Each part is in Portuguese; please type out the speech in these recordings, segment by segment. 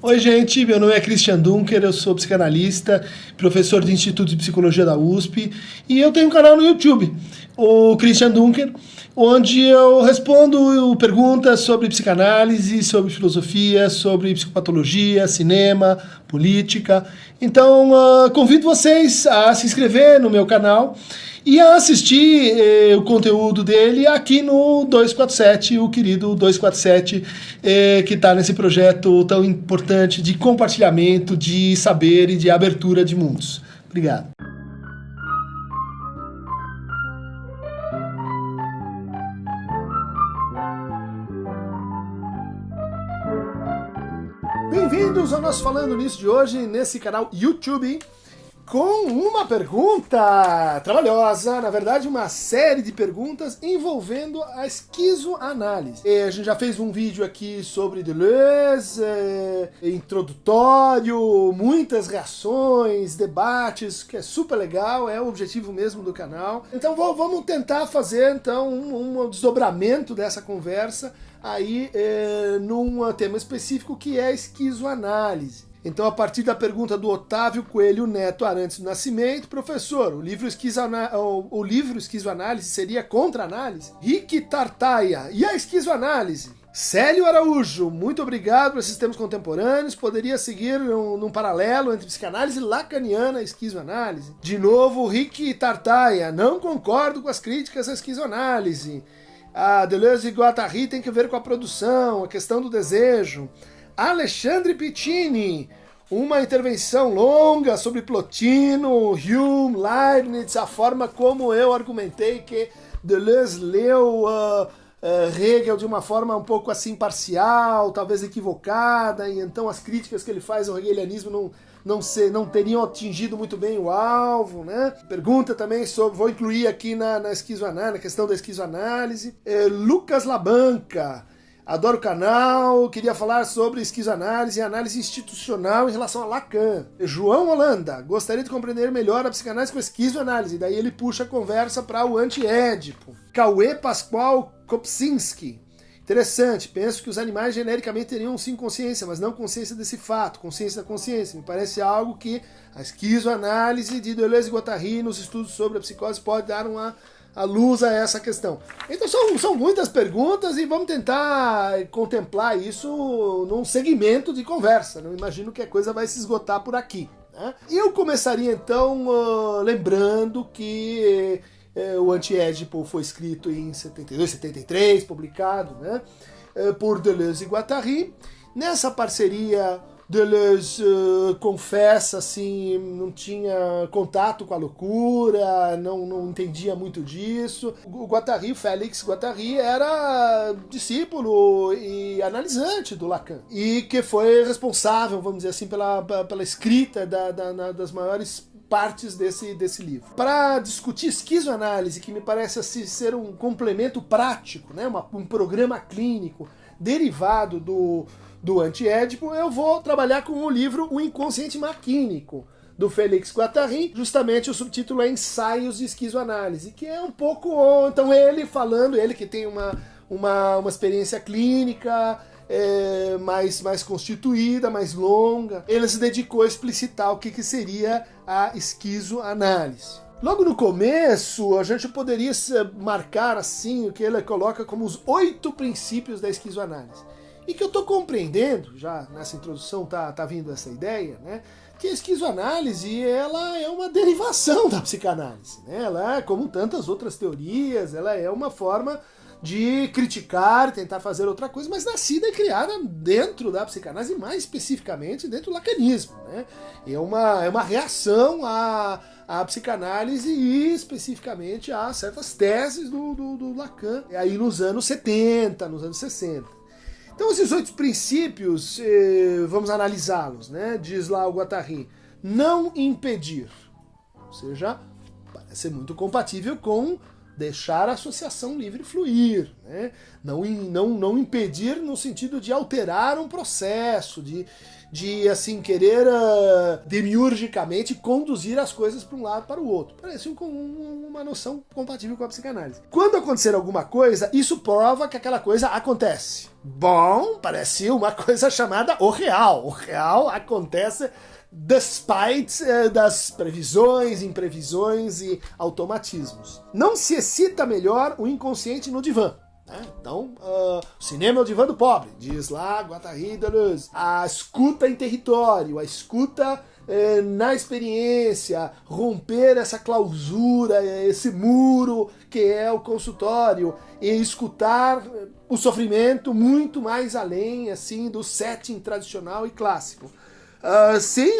Oi, gente, meu nome é Christian Dunker, eu sou psicanalista, professor do Instituto de Psicologia da USP e eu tenho um canal no YouTube, o Christian Dunker, onde eu respondo perguntas sobre psicanálise, sobre filosofia, sobre psicopatologia, cinema, política. Então, convido vocês a se inscrever no meu canal e a assistir o conteúdo dele aqui no 247, o querido 247, que está nesse projeto tão importante de compartilhamento de saber e de abertura de mundos. Obrigado. Bem-vindos ao nosso Falando Nisso de hoje, nesse canal YouTube, com uma pergunta trabalhosa, na verdade uma série de perguntas envolvendo a esquizoanálise. A gente já fez um vídeo aqui sobre Deleuze, introdutório, muitas reações, debates, que é super legal, é o objetivo mesmo do canal. Então vamos tentar fazer então um desdobramento dessa conversa aí num tema específico que é a esquizoanálise. Então, a partir da pergunta do Otávio Coelho Neto Arantes do Nascimento, professor, o livro Esquizoanálise seria contra-análise? Rick Tartaia, e a esquizoanálise? Célio Araújo, muito obrigado por esses termos contemporâneos, poderia seguir num paralelo entre psicanálise lacaniana e esquizoanálise? De novo, Rick Tartaia, não concordo com as críticas à esquizoanálise. A Deleuze e Guattari tem que ver com a produção, a questão do desejo. Alexandre Pittini, uma intervenção longa sobre Plotino, Hume, Leibniz, a forma como eu argumentei que Deleuze leu Hegel de uma forma um pouco assim parcial, talvez equivocada, e então as críticas que ele faz ao hegelianismo não teriam atingido muito bem o alvo, né? Pergunta também sobre, vou incluir aqui na esquizoanálise, na questão da esquizoanálise. Lucas Labanca, adoro o canal, queria falar sobre esquizoanálise e análise institucional em relação a Lacan. João Holanda, gostaria de compreender melhor a psicanálise com a esquizoanálise. Daí ele puxa a conversa para o anti-édipo. Cauê Pascoal Kopczynski. Interessante, penso que os animais genericamente teriam sim consciência, mas não consciência desse fato, consciência da consciência. Me parece algo que a esquizoanálise de Deleuze e Guattari nos estudos sobre a psicose pode dar a luz a essa questão. Então são muitas perguntas e vamos tentar contemplar isso num segmento de conversa. Não imagino que a coisa vai se esgotar por aqui, né? Eu começaria então lembrando que o Anti-Édipo foi escrito em 72, 73, publicado, né, por Deleuze e Guattari. Nessa parceria, Deleuze confessa assim, não tinha contato com a loucura, não entendia muito disso. O Guattari, o Félix Guattari, era discípulo e analisante do Lacan, e que foi responsável, vamos dizer assim, pela escrita das maiores partes desse livro. Para discutir esquizoanálise, que me parece assim, ser um complemento prático, né, um programa clínico derivado do Anti-Édipo, eu vou trabalhar com o livro O Inconsciente Maquínico, do Félix Guattari. Justamente o subtítulo é Ensaios de Esquizoanálise, que é um pouco, então ele que tem uma experiência clínica mais constituída, mais longa, ele se dedicou a explicitar o que seria a esquizoanálise. Logo no começo, a gente poderia marcar assim o que ele coloca como os 8 princípios da esquizoanálise. E que eu estou compreendendo, já nessa introdução tá vindo essa ideia, né, que a esquizoanálise ela é uma derivação da psicanálise, né? Ela, como tantas outras teorias, ela é uma forma de criticar, tentar fazer outra coisa, mas nascida e criada dentro da psicanálise, mais especificamente dentro do lacanismo, né? É uma reação à psicanálise e especificamente a certas teses do Lacan, aí nos anos 70, nos anos 60. Então esses 8 princípios, vamos analisá-los, né? Diz lá o Guattari: não impedir, ou seja, parece ser muito compatível com deixar a associação livre fluir, né? Não impedir no sentido de alterar um processo, de assim, querer demiurgicamente conduzir as coisas para um lado para o outro. Parece uma noção compatível com a psicanálise. Quando acontecer alguma coisa, isso prova que aquela coisa acontece. Bom, parece uma coisa chamada o real. O real acontece despite das previsões, imprevisões e automatismos. Não se excita melhor o inconsciente no divã. Então, o cinema é o divã do pobre, diz lá Guattari Deleuze. A escuta em território, a escuta na experiência, romper essa clausura, esse muro que é o consultório, e escutar o sofrimento muito mais além assim do setting tradicional e clássico. Sim,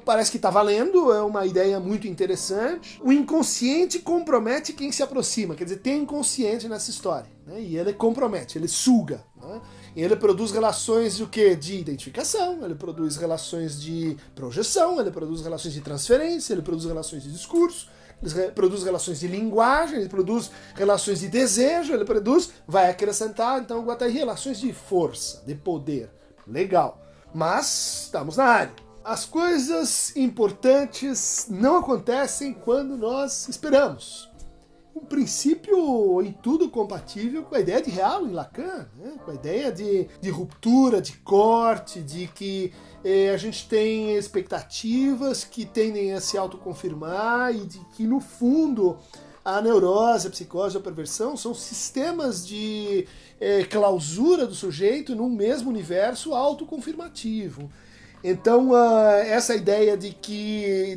parece que está valendo, é uma ideia muito interessante. O inconsciente compromete quem se aproxima, quer dizer, tem inconsciente nessa história, né? E ele compromete, ele suga, né? E ele produz relações de o quê? De identificação, ele produz relações de projeção, ele produz relações de transferência, ele produz relações de discurso, ele produz relações de linguagem, ele produz relações de desejo, ele produz, vai acrescentar, então, Guattari, relações de força, de poder. Legal. Mas estamos na área. As coisas importantes não acontecem quando nós esperamos. Um princípio em tudo compatível com a ideia de real em Lacan, né? Com a ideia de ruptura, de corte, de que a gente tem expectativas que tendem a se autoconfirmar e de que, no fundo, a neurose, a psicose, a perversão são sistemas de clausura do sujeito num mesmo universo autoconfirmativo. Então, essa ideia de que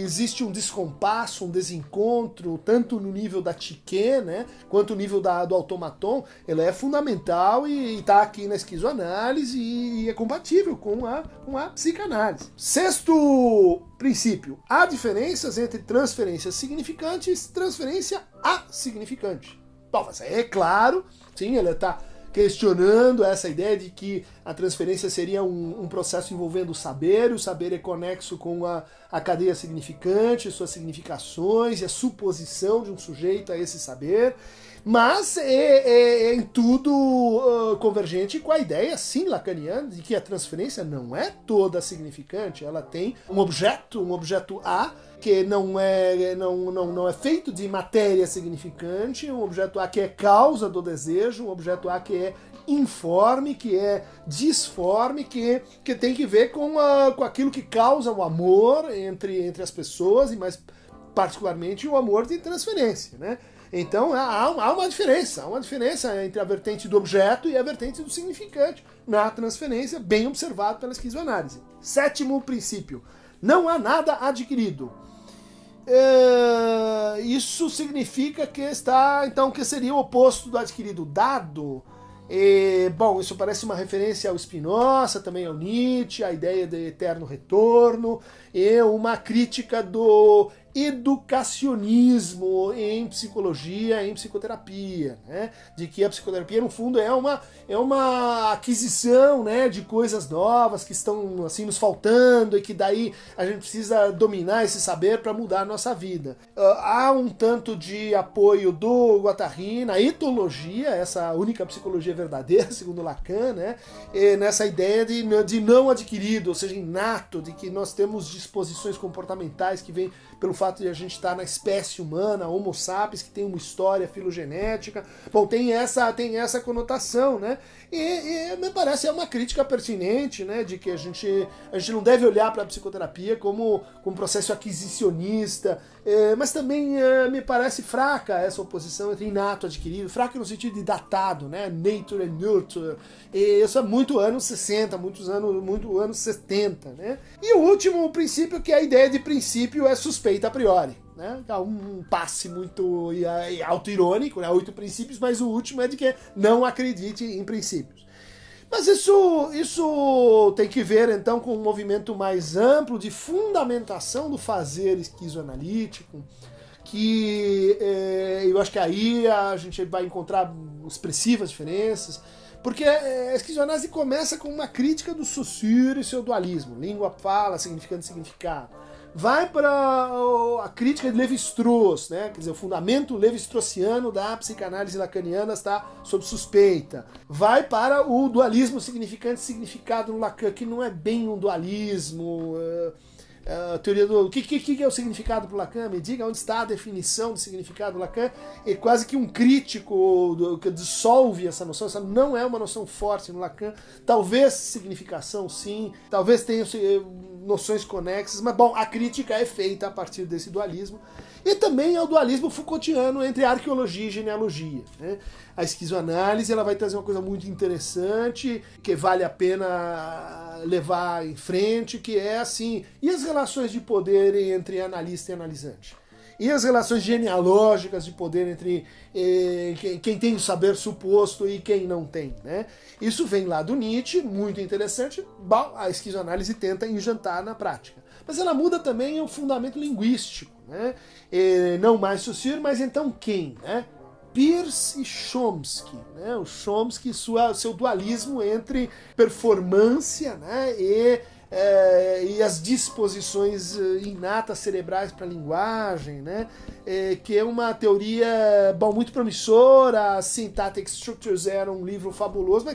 existe um descompasso, um desencontro, tanto no nível da psique, né, quanto no nível do automaton, ela é fundamental e está aqui na esquizoanálise e é compatível com a psicanálise. Sexto princípio: há diferenças entre transferência significante e transferência asignificante. Bom, mas é claro, sim, ela está questionando essa ideia de que a transferência seria um processo envolvendo o saber é conexo com a cadeia significante, suas significações e a suposição de um sujeito a esse saber, mas é em tudo convergente com a ideia, sim, lacaniana, de que a transferência não é toda significante, ela tem um objeto A, que não é feito de matéria significante, um objeto A que é causa do desejo, um objeto A que é informe, que é disforme, que tem que ver com aquilo que causa o amor entre as pessoas, e mais particularmente o amor de transferência, né? Então há uma diferença entre a vertente do objeto e a vertente do significante na transferência, bem observado pela esquizoanálise. Sétimo princípio: não há nada adquirido. Isso significa que que seria o oposto do adquirido, dado. Bom, isso parece uma referência ao Spinoza, também ao Nietzsche, a ideia de eterno retorno, e uma crítica do educacionismo em psicologia, em psicoterapia, né? De que a psicoterapia, no fundo, é uma aquisição, né, de coisas novas que estão assim nos faltando e que daí a gente precisa dominar esse saber para mudar a nossa vida. Há um tanto de apoio do Guattari na etologia, essa única psicologia verdadeira, segundo Lacan, né? Nessa ideia de não adquirido, ou seja, inato, de que nós temos disposições comportamentais que vêm pelo fato de a gente estar na espécie humana, Homo sapiens, que tem uma história filogenética. Bom, tem essa conotação, né? E me parece uma crítica pertinente, né? De que a gente não deve olhar para a psicoterapia como um processo aquisicionista, mas também me parece fraca essa oposição entre inato e adquirido, fraca no sentido de datado, né? Nature and nurture. E isso é muito anos 60, muito anos 70, né? E o último princípio, que é a ideia de princípio, é suspeita a priori, né? Um passe muito auto-irônico, né? 8 princípios, mas o último é de que não acredite em princípios. Mas isso tem que ver, então, com um movimento mais amplo de fundamentação do fazer esquizoanalítico, que eu acho que aí a gente vai encontrar expressivas diferenças, porque a esquizoanálise começa com uma crítica do Saussure e seu dualismo, língua, fala, significante, significado. vai para a crítica de Lévi-Strauss, né? Quer dizer, o fundamento levi-straussiano da psicanálise lacaniana está sob suspeita. Vai para o dualismo significante e significado no Lacan, que não é bem um dualismo. A teoria do... O que é o significado para o Lacan? Me diga onde está a definição de significado do Lacan. É quase que um crítico que dissolve essa noção. Essa não é uma noção forte no Lacan. Talvez significação, sim. Talvez tenha noções conexas. Mas, bom, a crítica é feita a partir desse dualismo. E também é o dualismo Foucaultiano entre arqueologia e genealogia, né? A esquizoanálise ela vai trazer uma coisa muito interessante, que vale a pena levar em frente, que é assim, e as relações de poder entre analista e analisante? E as relações genealógicas de poder entre quem tem o saber suposto e quem não tem, né? Isso vem lá do Nietzsche, muito interessante. Bom, a esquizoanálise tenta enjantar na prática. Mas ela muda também o fundamento linguístico, né? Não mais Saussure, mas então quem, né? Peirce e Chomsky, né? O Chomsky, seu dualismo entre performance, né? E as disposições inatas cerebrais para a linguagem, né? Que é uma teoria muito promissora. Syntactic Structures era um livro fabuloso,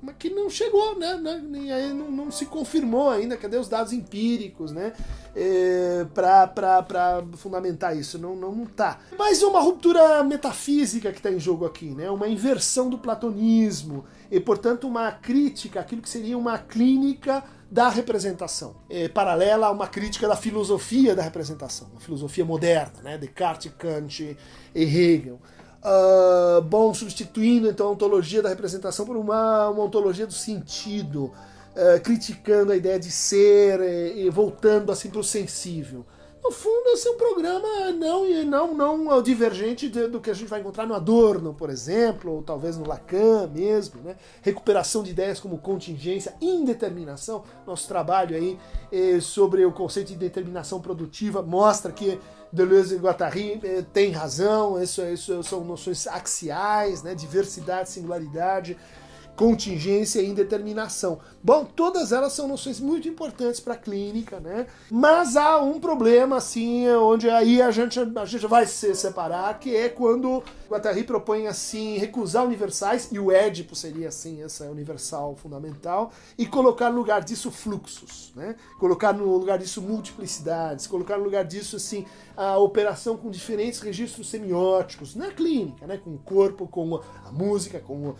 mas que não chegou, né? Não se confirmou ainda. Cadê os dados empíricos, né? Para fundamentar isso? Não tá. Mas é uma ruptura metafísica que está em jogo aqui, né? Uma inversão do platonismo e, portanto, uma crítica àquilo que seria uma clínica da representação, paralela a uma crítica da filosofia da representação, uma filosofia moderna, né? Descartes, Kant e Hegel. Substituindo então a ontologia da representação por uma ontologia do sentido, criticando a ideia de ser e voltando assim para o sensível. No fundo, esse é um programa não divergente do que a gente vai encontrar no Adorno, por exemplo, ou talvez no Lacan mesmo, né? Recuperação de ideias como contingência, indeterminação. Nosso trabalho aí sobre o conceito de determinação produtiva mostra que Deleuze e Guattari têm razão. Isso são noções axiais, né? Diversidade, singularidade, contingência e indeterminação. Bom, todas elas são noções muito importantes para a clínica, né? Mas há um problema, assim, onde aí a gente vai se separar, que é quando Guattari propõe, assim, recusar universais, e o Édipo seria, assim, essa universal fundamental, e colocar no lugar disso fluxos, né? Colocar no lugar disso multiplicidades, colocar no lugar disso, assim, a operação com diferentes registros semióticos, na clínica, né? Com o corpo, com a música, com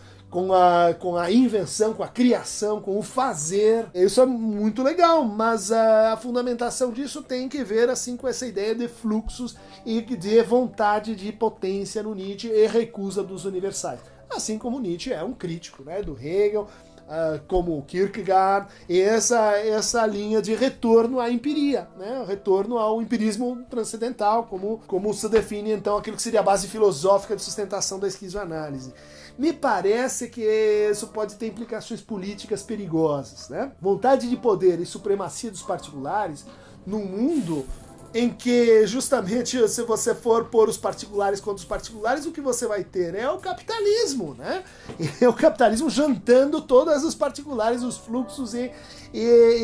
a invenção, com a criação, com o fazer. Isso é muito legal, mas a fundamentação disso tem que ver assim com essa ideia de fluxos e de vontade de potência no Nietzsche e recusa dos universais. Assim como Nietzsche é um crítico, né, do Hegel, como o Kierkegaard, e essa linha de retorno à empiria, né? Retorno ao empirismo transcendental, como se define então aquilo que seria a base filosófica de sustentação da esquizoanálise. Me parece que isso pode ter implicações políticas perigosas, né? Vontade de poder e supremacia dos particulares num mundo em que, justamente, se você for pôr os particulares contra os particulares, o que você vai ter é o capitalismo, né? É o capitalismo jantando todos os particulares, os fluxos e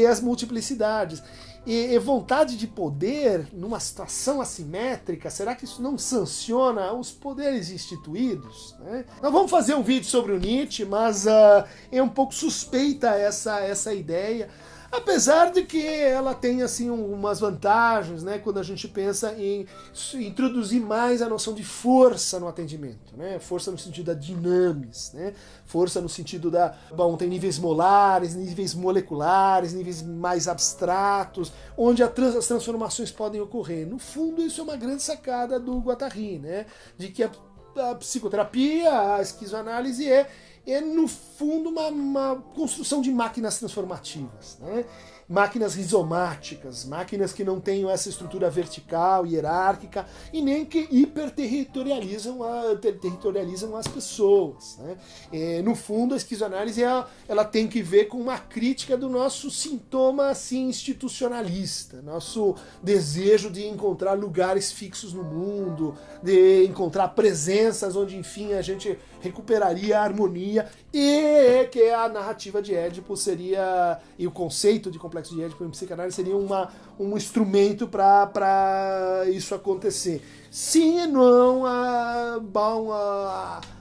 as multiplicidades. E vontade de poder numa situação assimétrica, será que isso não sanciona os poderes instituídos, né? Nós vamos fazer um vídeo sobre o Nietzsche, mas é um pouco suspeita essa ideia. Apesar de que ela tem assim umas vantagens, né, quando a gente pensa em introduzir mais a noção de força no atendimento, né? Força no sentido da dinamis, né? Força no sentido tem níveis molares, níveis moleculares, níveis mais abstratos, onde as transformações podem ocorrer. No fundo, isso é uma grande sacada do Guattari, né? De que a psicoterapia, a esquizoanálise é no fundo uma construção de máquinas transformativas, né? Máquinas rizomáticas, máquinas que não tenham essa estrutura vertical, hierárquica, e nem que hiperterritorializam as pessoas, né? No fundo, a esquizoanálise ela tem que ver com uma crítica do nosso sintoma assim, institucionalista, nosso desejo de encontrar lugares fixos no mundo, de encontrar presenças onde, enfim, a gente recuperaria a harmonia esquizofrenia, e que a narrativa de Édipo seria, e o conceito de complexo de Édipo em psicanálise seria um instrumento para isso acontecer. Sim e não,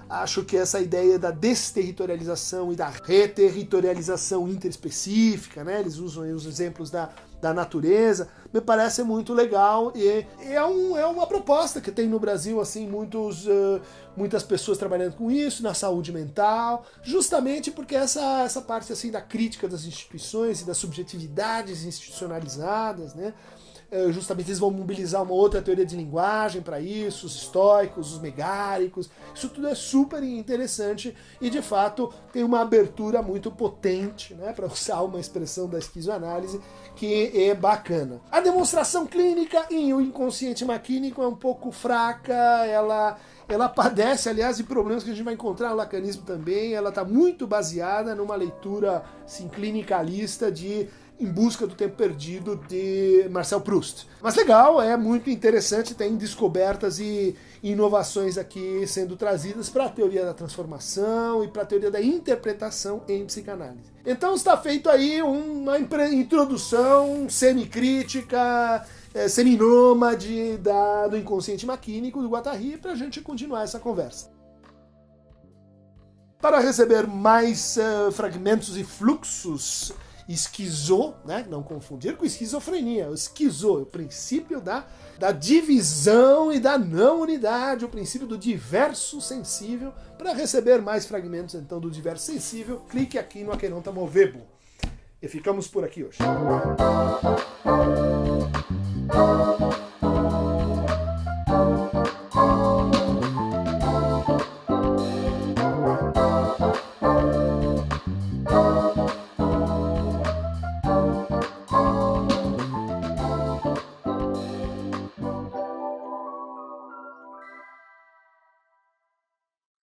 acho que essa ideia da desterritorialização e da reterritorialização interespecífica, né? Eles usam aí os exemplos da natureza, me parece muito legal e é uma proposta que tem no Brasil, assim, muitas pessoas trabalhando com isso, na saúde mental, justamente porque essa parte assim da crítica das instituições e das subjetividades institucionalizadas, né? Justamente eles vão mobilizar uma outra teoria de linguagem para isso, os estoicos, os megáricos, isso tudo é super interessante e de fato tem uma abertura muito potente, né, para usar uma expressão da esquizoanálise, que é bacana. A demonstração clínica em o inconsciente maquínico é um pouco fraca, ela padece, aliás, de problemas que a gente vai encontrar no lacanismo também, ela está muito baseada numa leitura assim, clinicalista de Em Busca do Tempo Perdido, de Marcel Proust. Mas legal, é muito interessante, tem descobertas e inovações aqui sendo trazidas para a teoria da transformação e para a teoria da interpretação em psicanálise. Então está feito aí uma introdução semicrítica, seminômade do inconsciente maquínico do Guattari para a gente continuar essa conversa. Para receber mais fragmentos e fluxos, esquizo, né? Não confundir com esquizofrenia. O esquizo é o princípio da divisão e da não unidade, o princípio do diverso sensível. Para receber mais fragmentos, então, do diverso sensível, clique aqui no Aqueronta Movebo. E ficamos por aqui hoje.